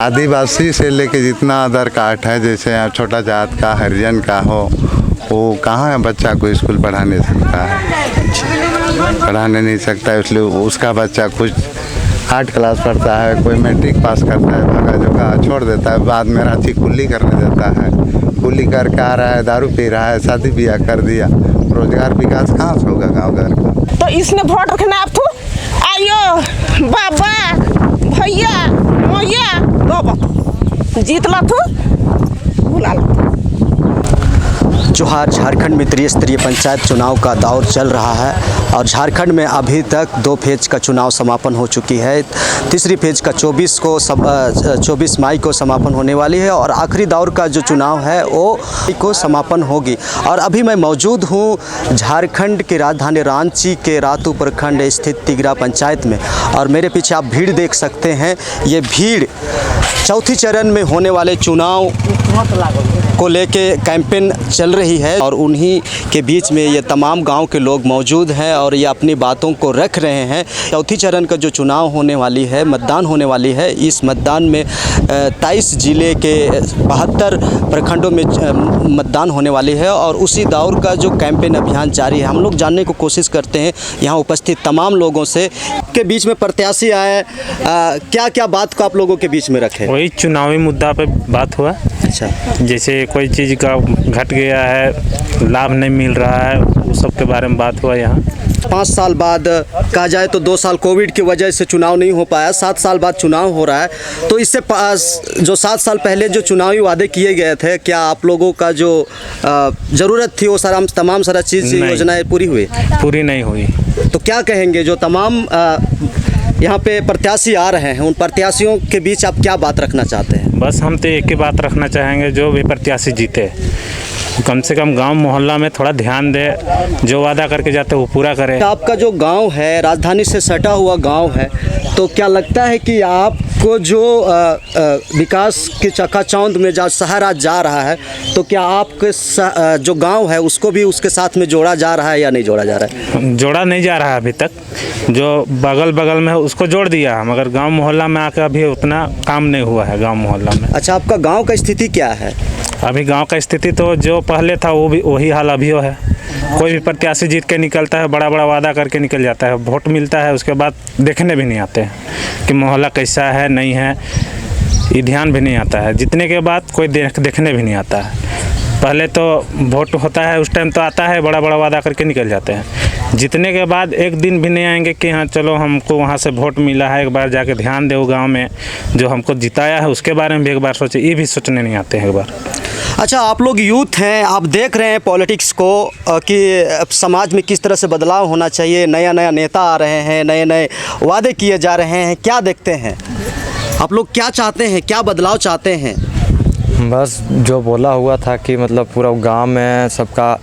आदिवासी से लेके जितना अदर कास्ट है, जैसे छोटा जात का हरिजन का हो, वो कहाँ बच्चा को स्कूल पढ़ाने सकता है, पढ़ाने नहीं सकता है। इसलिए उसका बच्चा कुछ 8 क्लास पढ़ता है, कोई मैट्रिक पास करता है, भागा जोगा छोड़ देता है, बाद में रांची कुल्ली करने देता है। कुल्ली करके आ रहा है, दारू पी रहा है, शादी ब्याह कर दिया, रोजगार विकास कहाँ से होगा गाँव घर का। तो इसने वोट रखना आप तो आयो बाबा भैया मैया बाबा जीत ला तो बुला ला। जोहार। झारखंड में त्रिस्तरीय पंचायत चुनाव का दौर चल रहा है और झारखंड में अभी तक 2 फेज का चुनाव समापन हो चुकी है। तीसरी फेज का 24 मई को समापन होने वाली है और आखिरी दौर का जो चुनाव है वो को समापन होगी। और अभी मैं मौजूद हूँ झारखंड की राजधानी रांची के रातू प्रखंड स्थित तिगरा पंचायत में और मेरे पीछे आप भीड़ देख सकते हैं। ये भीड़ चौथी चरण में होने वाले चुनाव को लेके कैंपेन चल रही है और उन्हीं के बीच में ये तमाम गांव के लोग मौजूद हैं और ये अपनी बातों को रख रहे हैं। चौथी चरण का जो चुनाव होने वाली है, मतदान होने वाली है, इस मतदान में 23 जिले के 72 प्रखंडों में मतदान होने वाली है और उसी दौर का जो कैंपेन अभियान जारी है। हम लोग जानने को कोशिश करते हैं यहाँ उपस्थित तमाम लोगों से के बीच में प्रत्याशी आए, क्या क्या बात को आप लोगों के बीच में रखें। वही चुनावी मुद्दा पे बात हुआ। अच्छा, जैसे कोई चीज़ का घट गया है, लाभ नहीं मिल रहा है, उस सब के बारे में बात हुआ यहाँ। 5 साल बाद कहा जाए तो 2 साल कोविड की वजह से चुनाव नहीं हो पाया, 7 साल बाद चुनाव हो रहा है। तो इससे जो 7 साल पहले जो चुनावी वादे किए गए थे, क्या आप लोगों का जो ज़रूरत थी वो तमाम सारा चीज़ योजनाएं पूरी हुई? पूरी नहीं हुई। तो क्या कहेंगे जो तमाम यहाँ पे प्रत्याशी आ रहे हैं, उन प्रत्याशियों के बीच आप क्या बात रखना चाहते हैं? बस हम तो एक ही बात रखना चाहेंगे, जो भी प्रत्याशी जीते कम से कम गांव मोहल्ला में थोड़ा ध्यान दे, जो वादा करके जाते वो पूरा करे। आपका जो गांव है राजधानी से सटा हुआ गांव है, तो क्या लगता है कि आपको जो विकास की चकाचौंध में जहाँ शहर आज जा रहा है, तो क्या आपके जो गांव है उसको भी उसके साथ में जोड़ा जा रहा है या नहीं जोड़ा जा रहा है? जोड़ा नहीं जा रहा है अभी तक, जो बगल बगल में है उसको जोड़ दिया, मगर गांव मोहल्ला में आकर अभी उतना काम नहीं हुआ है गांव मोहल्ला में। अच्छा, आपका गांव का स्थिति क्या है? अभी गांव का स्थिति तो जो पहले था वो भी वही हाल अभी है। कोई भी प्रत्याशी जीत के निकलता है, बड़ा बड़ा वादा करके निकल जाता है, वोट मिलता है, उसके बाद देखने भी नहीं आते हैं कि मोहल्ला कैसा है नहीं है, ये ध्यान भी नहीं आता है। जीतने के बाद कोई देखने भी नहीं आता है। पहले तो वोट होता है उस टाइम तो आता है, बड़ा बड़ा वादा करके निकल जाते हैं। जीतने के बाद एक दिन भी नहीं आएंगे कि हाँ चलो हमको वहाँ से वोट मिला है, एक बार जाके ध्यान दो गांव में जो हमको जिताया है उसके बारे में भी एक बार सोचे, ये भी सोचने नहीं आते हैं एक बार। अच्छा, आप लोग यूथ हैं, आप देख रहे हैं पॉलिटिक्स को कि समाज में किस तरह से बदलाव होना चाहिए, नया नया नेता आ रहे हैं, नए नए वादे किए जा रहे हैं, क्या देखते हैं आप लोग, क्या चाहते हैं, क्या बदलाव चाहते हैं? बस जो बोला हुआ था कि मतलब पूरा गांव में सबका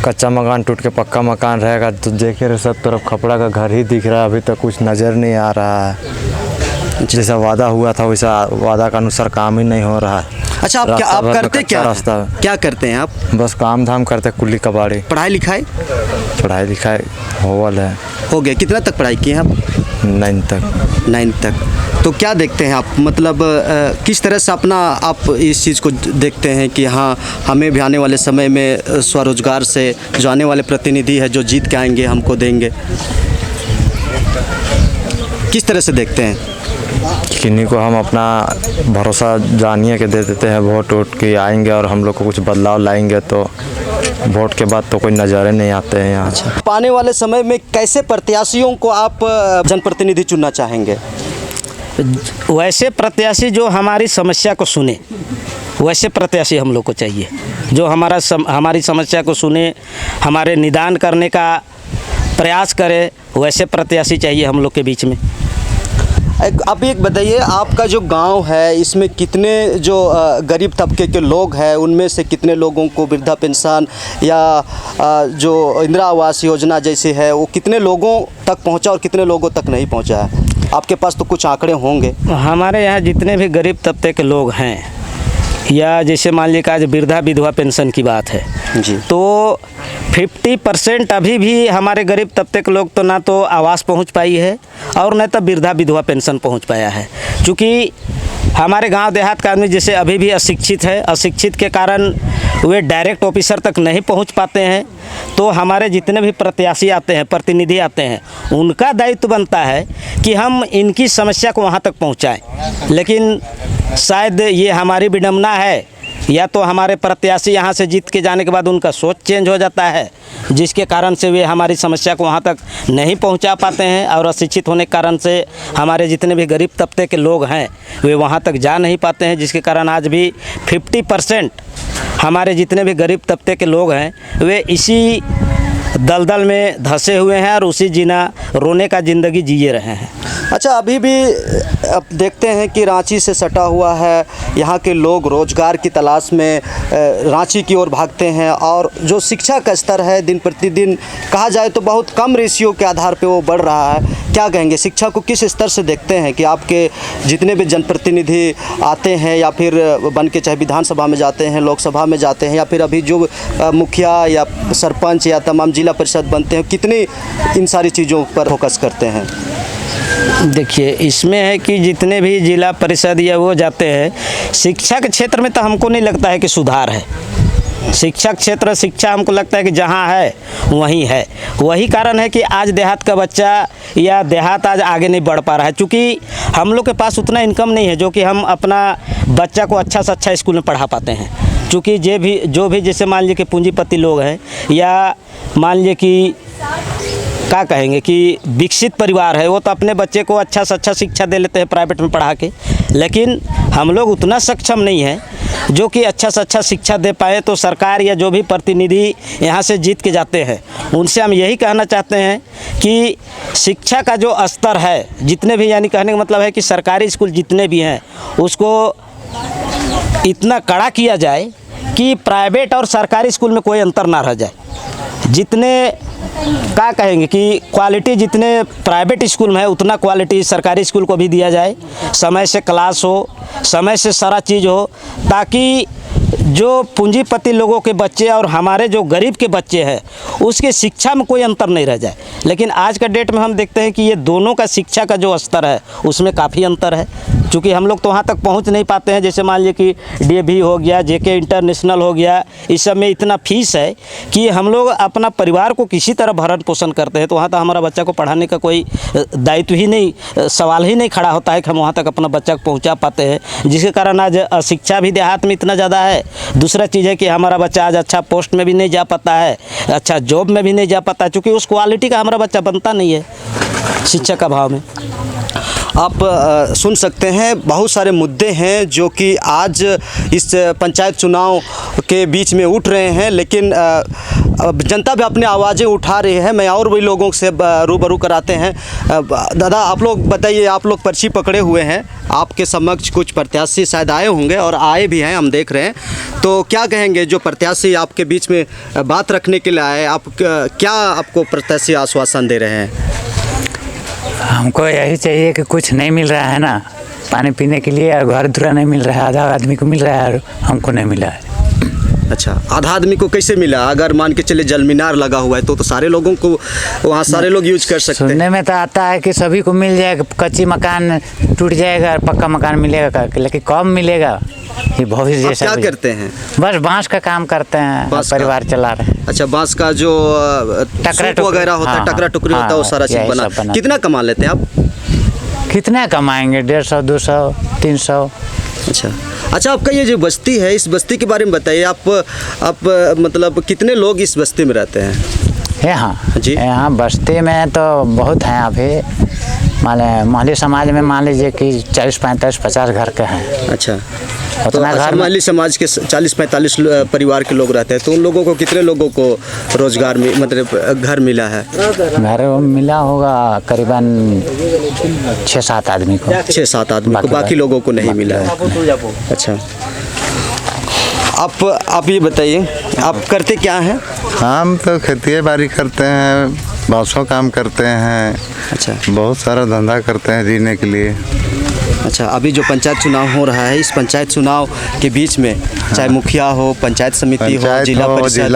कच्चा मकान टूट के पक्का मकान रहेगा, तो देखे सब तरफ खपड़ा का घर ही दिख रहा है, अभी तक कुछ नज़र नहीं आ रहा है। जैसा वादा हुआ था वैसा वादा के अनुसार काम ही नहीं हो रहा है। अच्छा, आप करते क्या करते हैं आप? बस काम धाम करते, कुल्ली कबाड़ी। पढ़ाई लिखाई हो गया। कितना तक पढ़ाई की है आप? 9 तक। तो क्या देखते हैं आप, मतलब किस तरह से आप इस चीज़ को देखते हैं कि हाँ हमें भी आने वाले समय में स्वरोजगार से जो आने वाले प्रतिनिधि है जो जीत के आएंगे हमको देंगे, किस तरह से देखते हैं? किन्हीं को हम अपना भरोसा जानिए के दे देते हैं, वोट के आएंगे और हम लोग को कुछ बदलाव लाएंगे, तो वोट के बाद तो कोई नज़ारे नहीं आते हैं यहाँ। अच्छा, आने वाले समय में कैसे प्रत्याशियों को आप जनप्रतिनिधि चुनना चाहेंगे? वैसे प्रत्याशी जो हमारी समस्या को सुने, वैसे प्रत्याशी हम लोग को चाहिए, जो हमारी समस्या को सुने, हमारे निदान करने का प्रयास करे, वैसे प्रत्याशी चाहिए हम लोग के बीच में। अब एक बताइए, आपका जो गांव है इसमें कितने जो गरीब तबके के लोग हैं, उनमें से कितने लोगों को वृद्धा पेंशन या जो इंदिरा आवास योजना जैसे है वो कितने लोगों तक पहुंचा और कितने लोगों तक नहीं पहुंचा है? आपके पास तो कुछ आंकड़े होंगे। हमारे यहाँ जितने भी गरीब तबके के लोग हैं, या जैसे मान लीजिए आज वृद्धा विधवा पेंशन की बात है जी, तो 50% अभी भी हमारे गरीब तबके के लोग तो ना तो आवास पहुंच पाई है और न तो वृद्धा विधवा पेंशन पहुंच पाया है। चूँकि हमारे गांव देहात का आदमी जैसे अभी भी अशिक्षित है, अशिक्षित के कारण वे डायरेक्ट ऑफिसर तक नहीं पहुंच पाते हैं। तो हमारे जितने भी प्रत्याशी आते हैं, प्रतिनिधि आते हैं, उनका दायित्व बनता है कि हम इनकी समस्या को वहां तक पहुंचाएं। लेकिन शायद ये हमारी विडंबना है, या तो हमारे प्रत्याशी यहाँ से जीत के जाने के बाद उनका सोच चेंज हो जाता है, जिसके कारण से वे हमारी समस्या को वहाँ तक नहीं पहुँचा पाते हैं, और अशिक्षित होने के कारण से हमारे जितने भी गरीब तबके के लोग हैं वे वहाँ तक जा नहीं पाते हैं, जिसके कारण आज भी 50% हमारे जितने भी गरीब तबके के लोग हैं वे इसी दलदल में धंसे हुए हैं और उसी जीना रोने का ज़िंदगी जिए रहे हैं। अच्छा, अभी भी अब देखते हैं कि रांची से सटा हुआ है, यहाँ के लोग रोज़गार की तलाश में रांची की ओर भागते हैं, और जो शिक्षा का स्तर है दिन प्रतिदिन कहा जाए तो बहुत कम रेशियो के आधार पे वो बढ़ रहा है। क्या कहेंगे, शिक्षा को किस स्तर से देखते हैं कि आपके जितने भी जनप्रतिनिधि आते हैं या फिर बन के चाहे विधानसभा में जाते हैं, लोकसभा में जाते हैं, या फिर अभी जो मुखिया या सरपंच या तमाम जिला परिषद बनते हैं, कितनी इन सारी चीज़ों पर फोकस करते हैं? देखिए, इसमें है कि जितने भी जिला परिषद या वो जाते हैं, शिक्षा के क्षेत्र में तो हमको नहीं लगता है कि सुधार है। शिक्षा क्षेत्र, शिक्षा हमको लगता है कि जहाँ है वहीं है। वही कारण है कि आज देहात का बच्चा या देहात आज आगे नहीं बढ़ पा रहा है, क्योंकि हम लोग के पास उतना इनकम नहीं है जो कि हम अपना बच्चा को अच्छा से अच्छा स्कूल में पढ़ा पाते हैं। क्योंकि जो भी जैसे मान लीजिए कि पूंजीपति लोग हैं, या मान लीजिए कि क्या कहेंगे कि विकसित परिवार है, वो तो अपने बच्चे को अच्छा से अच्छा शिक्षा दे लेते हैं प्राइवेट में पढ़ा के। लेकिन हम लोग उतना सक्षम नहीं है जो कि अच्छा से अच्छा शिक्षा दे पाए। तो सरकार या जो भी प्रतिनिधि यहाँ से जीत के जाते हैं, उनसे हम यही कहना चाहते हैं कि शिक्षा का जो स्तर है, जितने भी, यानी कहने का मतलब है कि सरकारी स्कूल जितने भी हैं उसको इतना कड़ा किया जाए कि प्राइवेट और सरकारी स्कूल में कोई अंतर ना रह जाए। जितने क्या कहेंगे कि क्वालिटी जितने प्राइवेट स्कूल में है उतना क्वालिटी सरकारी स्कूल को भी दिया जाए। समय से क्लास हो, समय से सारा चीज़ हो, ताकि जो पूंजीपति लोगों के बच्चे और हमारे जो गरीब के बच्चे हैं उसके शिक्षा में कोई अंतर नहीं रह जाए। लेकिन आज का डेट में हम देखते हैं कि ये दोनों का शिक्षा का जो स्तर है उसमें काफ़ी अंतर है, क्योंकि हम लोग तो वहाँ तक पहुँच नहीं पाते हैं। जैसे मान लीजिए कि डीएवी हो गया, जेके इंटरनेशनल हो गया, इस सब में इतना फीस है कि हम लोग अपना परिवार को किसी तरह भरण पोषण करते हैं। तो वहाँ तक हमारा बच्चा को पढ़ाने का कोई दायित्व ही नहीं, सवाल ही नहीं खड़ा होता है कि हम वहाँ तक अपना बच्चा को पहुँचा पाते हैं, जिसके कारण आज शिक्षा भी देहात में इतना ज़्यादा है। दूसरा चीज़ है कि हमारा बच्चा आज अच्छा पोस्ट में भी नहीं जा पाता है, अच्छा जॉब में भी नहीं जा पाता, क्योंकि उस क्वालिटी का हमारा बच्चा बनता नहीं है शिक्षा का भाव में। आप सुन सकते हैं, बहुत सारे मुद्दे हैं जो कि आज इस पंचायत चुनाव के बीच में उठ रहे हैं, लेकिन जनता भी अपनी आवाज़ें उठा रही है। मैं और भी लोगों से रूबरू कराते हैं। दादा, आप लोग बताइए, आप लोग पर्ची पकड़े हुए हैं, आपके समक्ष कुछ प्रत्याशी शायद आए होंगे और आए भी हैं, हम देख रहे हैं। तो क्या कहेंगे, जो प्रत्याशी आपके बीच में बात रखने के लिए आए, आप क्या आपको प्रत्याशी आश्वासन दे रहे हैं? हमको यही चाहिए कि कुछ नहीं मिल रहा है ना, पानी पीने के लिए घर धुरा नहीं मिल रहा है, आधा आदमी को मिल रहा है और हमको नहीं मिला है। अच्छा, आधा आदमी को कैसे मिला? अगर मान के चले जल मीनार लगा हुआ है तो सारे लोगों को वहाँ सारे लोग यूज कर सकते हैं। सुनने में तो आता है कि सभी को मिल जाएगा, कच्ची मकान टूट जाएगा और पक्का मकान मिलेगा, लेकिन कब मिलेगा ये भविष्य जैसा। क्या करते हैं? बस बांस का काम करते हैं, परिवार चला रहे हैं। अच्छा, बांस का जो टकरा वगैरह होता है, टकरा टुकरी होता है, वो सारा चीज बना। कितना कमा लेते हैं आप? कितना कमाएंगे? 150, 200, 300। अच्छा, आपका ये जो बस्ती है, इस बस्ती के बारे में बताइए। आप मतलब कितने लोग इस बस्ती में रहते हैं? यहाँ जी, यहाँ बस्ती में तो बहुत हैं। अभी महली समाज में मान लीजिए कि 40, 45, 50 घर के हैं। अच्छा, तो घर महली समाज के 40-45 परिवार के लोग रहते हैं, तो उन लोगों को कितने लोगों को रोजगार में मतलब घर मिला है? घर मिला होगा करीबन 6-7 आदमी को। 6-7 आदमी को, बाकी लोगों को नहीं मिला है। अच्छा, आप ये बताइए, आप करते क्या हैं? हम तो खेती बाड़ी करते हैं, बांसों काम करते हैं। अच्छा, बहुत सारा धंधा करते हैं जीने के लिए। अच्छा, अभी जो पंचायत चुनाव हो रहा है, इस पंचायत चुनाव के बीच में चाहे मुखिया हो, पंचायत समिति हो, जिला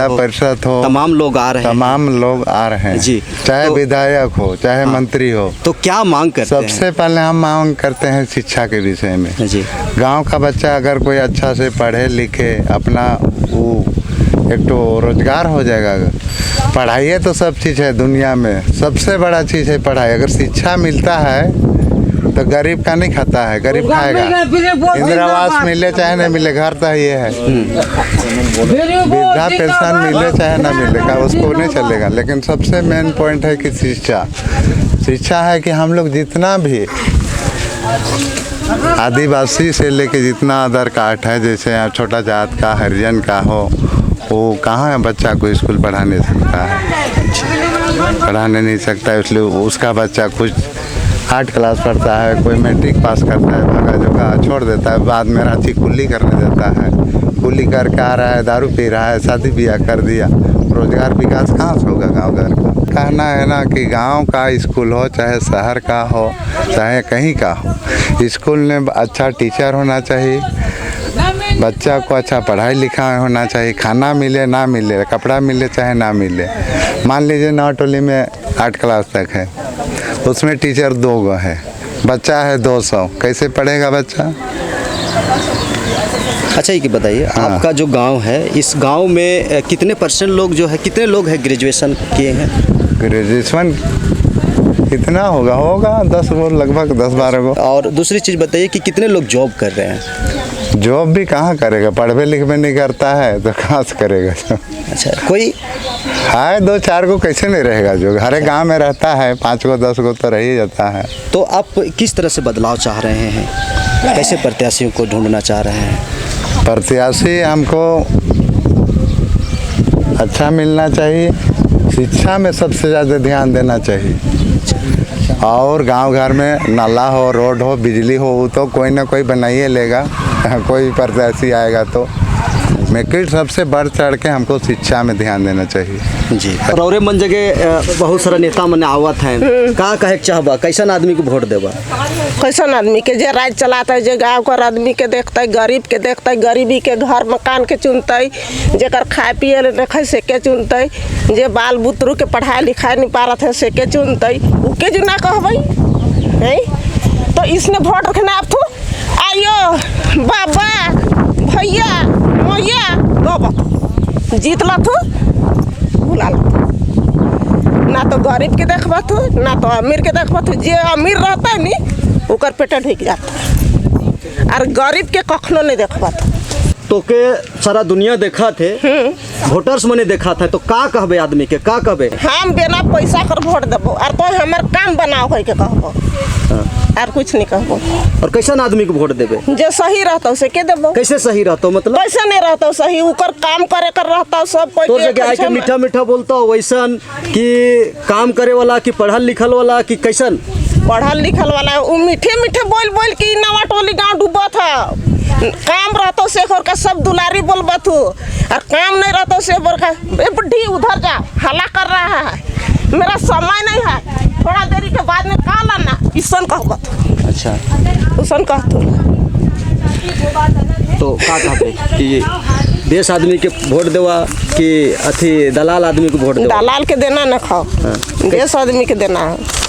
परिषद हो, तमाम लोग आ रहे हैं। तमाम लोग आ रहे हैं जी। चाहे तो विधायक हो, चाहे मंत्री हो। तो क्या मांग करते हैं? सबसे पहले हम मांग करते हैं शिक्षा के विषय में। जी। गांव का बच्चा अगर कोई अच्छा से पढ़े लिखे, अपना वो एक तो रोजगार हो जाएगा। पढ़ाई तो सब चीज़ है दुनिया में, सबसे बड़ा चीज़ है पढ़ाई। अगर शिक्षा मिलता है तो गरीब का नहीं खाता है, गरीब खाएगा। इंदिरा आवास मिले चाहे नहीं मिले, घर तो ये है। वृद्धा पेंशन मिले चाहे ना मिले का उसको नहीं चलेगा। लेकिन सबसे मेन पॉइंट है कि शिक्षा है कि हम लोग जितना भी आदिवासी से लेके जितना अदर कास्ट है, जैसे छोटा जात का, हरिजन का हो, वो कहाँ है बच्चा को स्कूल पढ़ा नहीं सकता है, पढ़ाने नहीं सकता है। इसलिए उसका बच्चा कुछ 8 क्लास पढ़ता है, कोई मैट्रिक पास करता है, भागा जोगा छोड़ देता है, बाद में रांची कुल्ली करने देता है। कुल्ली करके आ रहा है, दारू पी रहा है, शादी ब्याह कर दिया, रोजगार विकास कहाँ से होगा गाँव घर का? कहना है ना कि गांव का स्कूल हो, चाहे शहर का हो, चाहे कहीं का हो, स्कूल में अच्छा टीचर होना चाहिए, बच्चा को अच्छा पढ़ाई लिखाई होना चाहिए, खाना मिले ना मिले, कपड़ा मिले चाहे ना मिले। मान लीजिए नौटोली में 8 क्लास तक है, उसमें टीचर 2 है, बच्चा है 200, कैसे पढ़ेगा बच्चा? अच्छा, ये बताइए, आपका जो गांव है, इस गांव में कितने % लोग जो है, कितने लोग हैं ग्रेजुएशन किए हैं? ग्रेजुएशन कितना होगा 10 गो, लगभग 10-12 गो। और दूसरी चीज़ बताइए कि कितने लोग जॉब कर रहे हैं? जॉब भी कहाँ करेगा, पढ़वे लिखवे नहीं करता है तो कहाँ से करेगा? अच्छा, कोई है 2-4 गो, कैसे नहीं रहेगा? जो हर एक गाँव में रहता है 5 गो 10 गो तो रह ही जाता है। तो आप किस तरह से बदलाव चाह रहे हैं? कैसे प्रत्याशियों को ढूंढना चाह रहे हैं? प्रत्याशी हमको अच्छा मिलना चाहिए, शिक्षा में सबसे ज़्यादा ध्यान देना चाहिए, और गांव घर में नाला हो, रोड हो, बिजली हो, वो तो कोई ना कोई बनाइए लेगा। कोई प्रत्याशी आएगा तो मेकिट सबसे बढ़ चढ़ के हमको शिक्षा में ध्यान देना चाहिए। जी। और मन जगह बहुत सारा नेता मन आवत हैं, का कहे चाहबा, कैसन आदमी को वोट देबा? कैसन आदमी के जे राज चलाता है, जे गाँव कर आदमी के देखता है, गरीब के देखता है, गरीबी के घर मकान के चुनता है, जेकर खाए पिए रखे से के चुनता है, जे बाल बुतरू के पढ़ाई लिखाई नहीं पा रहे थे से के चुनता है, उके जो ना कहबई है। तो इसने वोट रखना आप तो आइयो बाबा भैया मैया बाबा जीतला तो बुला ला, ना तो गरीब के देखबा तो ना तो अमीर के देखबा तो। जे अमीर रहता है नी ओकर पेट ढिक जाता है, और गरीब के कखनो नहीं देखबा तो के सारा दुनिया देखा थे, वोटर्स मने देखा था, तो का कहबे आदमी के, का कहबे? हम बिना पैसा कर वोट देबो, और तो हमार काम बनाओ है के कहबो, और कुछ नहीं कहबो। और कैसन आदमी को वोट देबे? जे सही रहता उसे के देबो। कैसे सही रहता मतलब? कैसे नहीं रहता सही, उकर काम करे कर रहता सब कोई। तो जगह आके मीठा मीठा बोलता हो वैसन कि काम करे वाला कि पढ़ल लिखल वाला कि कैसन? पढ़ल लिखल वाला वो मीठे मीठे बोल बोल के नवा टोली गाँव डूबा था। काम रहता से का सब दुलारी बोलबा तू, और काम नहीं रहता से बुढ़ी उधर जा हला कर रहा है, मेरा समय नहीं है, थोड़ा देरी के बाद में का लाना ईसन कहबा। अच्छा, उसन कह तो का कहबे कि देश आदमी के वोट देवा कि अथी दलाल आदमी को वोट देवा? दलाल के देना न खाओ, देश आदमी के देना है।